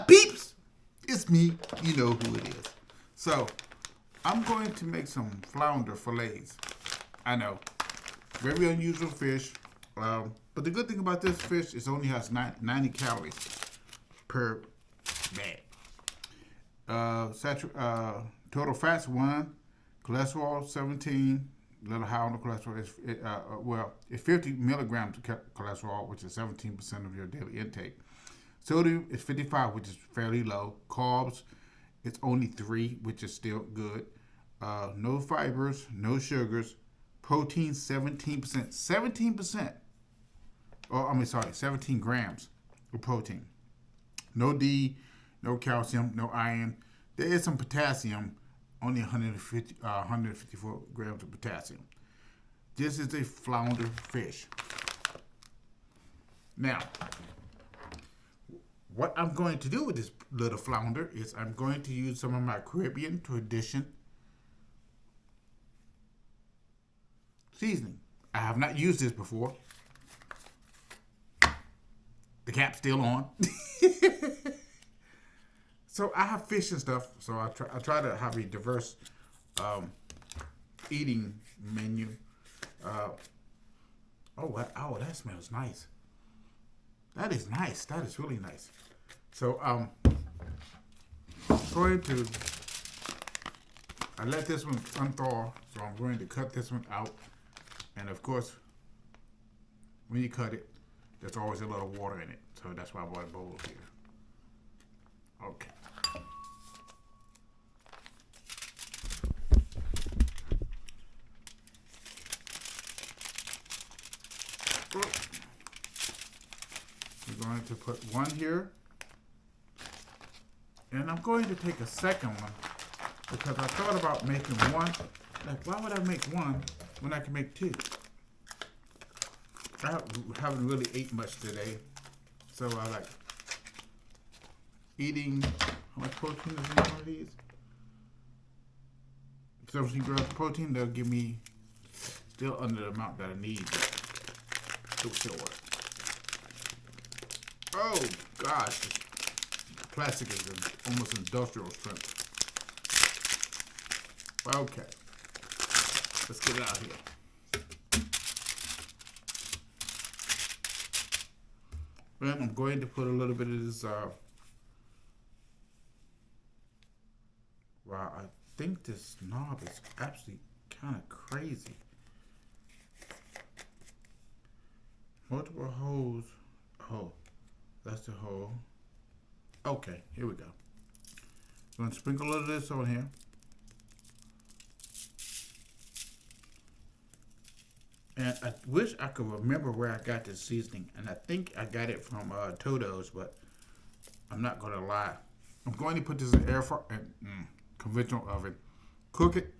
up, peeps? It's me. You know who it is. So, I'm going to make some flounder fillets. I know, very unusual fish. But the good thing about this fish is it only has 90 calories per bag. Total fats 1, cholesterol 17. A little high on the cholesterol. It's 50 milligrams of cholesterol, which is 17% of your daily intake. Sodium is 55, which is fairly low. Carbs, it's only 3, which is still good. No fibers, no sugars. Protein 17%. 17%. 17 grams of protein. No D, no calcium, no iron. There is some potassium, only 154 grams of potassium. This is a flounder fish. Now, what I'm going to do with this little flounder is I'm going to use some of my Caribbean tradition seasoning. I have not used this before. The cap's still on. So I have fish and stuff. So I try to have a diverse eating menu. That smells nice. That is nice. That is really nice. So I let this one unthaw. So I'm going to cut this one out. And of course, when you cut it, there's always a little water in it. So that's why I bought a bowl here. Okay. We're going to put one here. And I'm going to take a second one because I thought about making one. Like, why would I make one when I can make 2? I haven't really ate much today. So I like eating. How much protein is in one of these? 17 grams of protein. They'll give me still under the amount that I need. It'll still work. Oh gosh, the plastic is almost industrial strength. Okay, let's get it out here. Then I'm going to put a little bit of this. Wow, I think this knob is actually kind of crazy. Multiple holes. Oh, that's the hole. Okay, here we go. I'm going to sprinkle a little of this on here. And I wish I could remember where I got this seasoning. And I think I got it from Toto's, but I'm not going to lie. I'm going to put this in conventional oven. Cook it,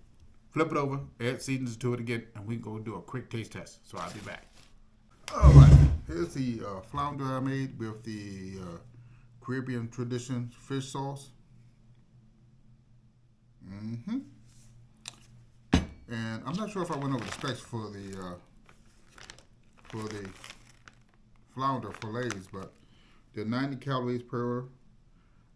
flip it over, add seasonings to it again, and we go do a quick taste test. So I'll be back. All right, here's the flounder I made with the Caribbean tradition fish sauce. And I'm not sure if I went over the specs for the flounder fillets, but they're 90 calories per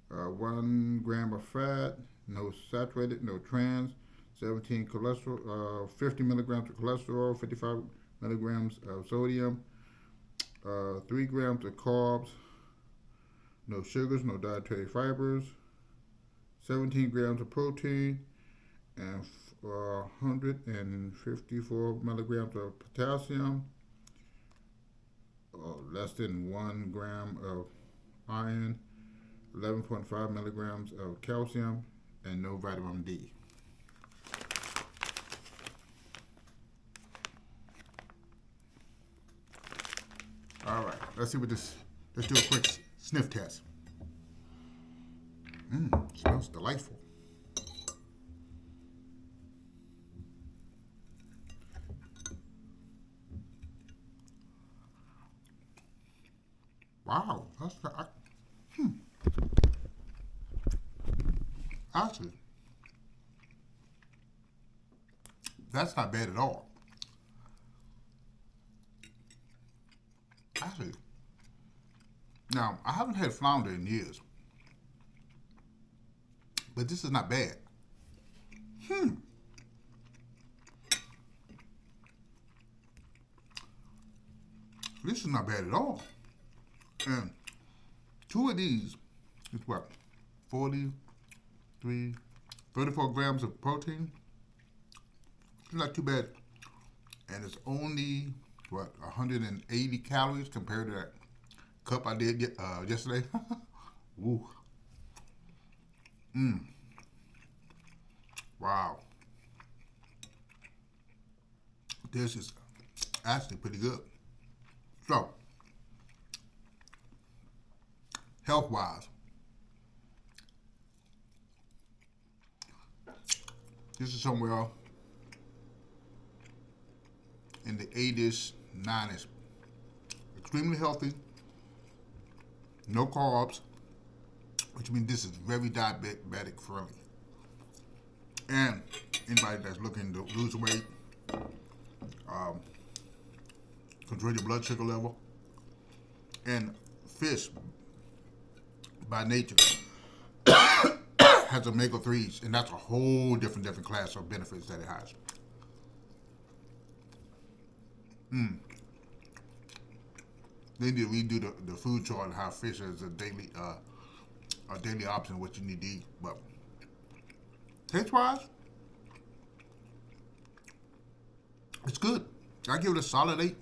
1 gram of fat, no saturated, no trans, 17 cholesterol, 50 milligrams of cholesterol, 55 milligrams of sodium, 3 grams of carbs, no sugars, no dietary fibers, 17 grams of protein, and 154 milligrams of potassium, less than 1 gram of iron, 11.5 milligrams of calcium, and no vitamin D. All right, let's see what this. Let's do a quick sniff test. Smells delightful. Wow, actually, that's not bad at all. Actually, now I haven't had flounder in years, But this is not bad. This is not bad at all. And two of these is what? 34 grams of protein. It's not too bad. And it's only, what, 180 calories compared to that cup I did yesterday. Woo. Wow. This is actually pretty good. So, health-wise, this is somewhere in the 80s, 90s. Extremely healthy, no carbs, which means this is very diabetic friendly. And anybody that's looking to lose weight, control your blood sugar level, and fish by nature has omega-3s, and that's a whole different class of benefits that it has. They need to redo the food chart and how fish is a daily option, what you need to eat. But taste-wise, it's good. I give it a solid 8.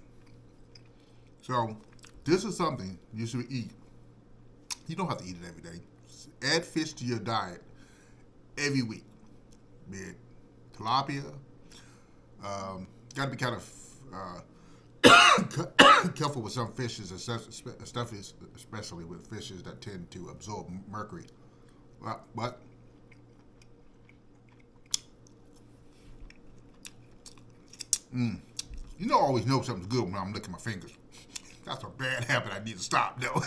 So this is something you should eat. You don't have to eat it every day. Add fish to your diet every week. Be it tilapia. Got to be kind of careful with some fishes, especially with fishes that tend to absorb mercury. But you always know something's good when I'm licking my fingers. That's a bad habit I need to stop, though.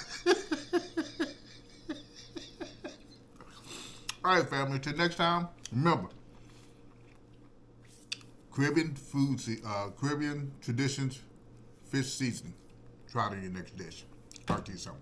All right, family. Till next time, remember, Caribbean Caribbean traditions, fish seasoning. Try it in your next dish. Talk to you soon.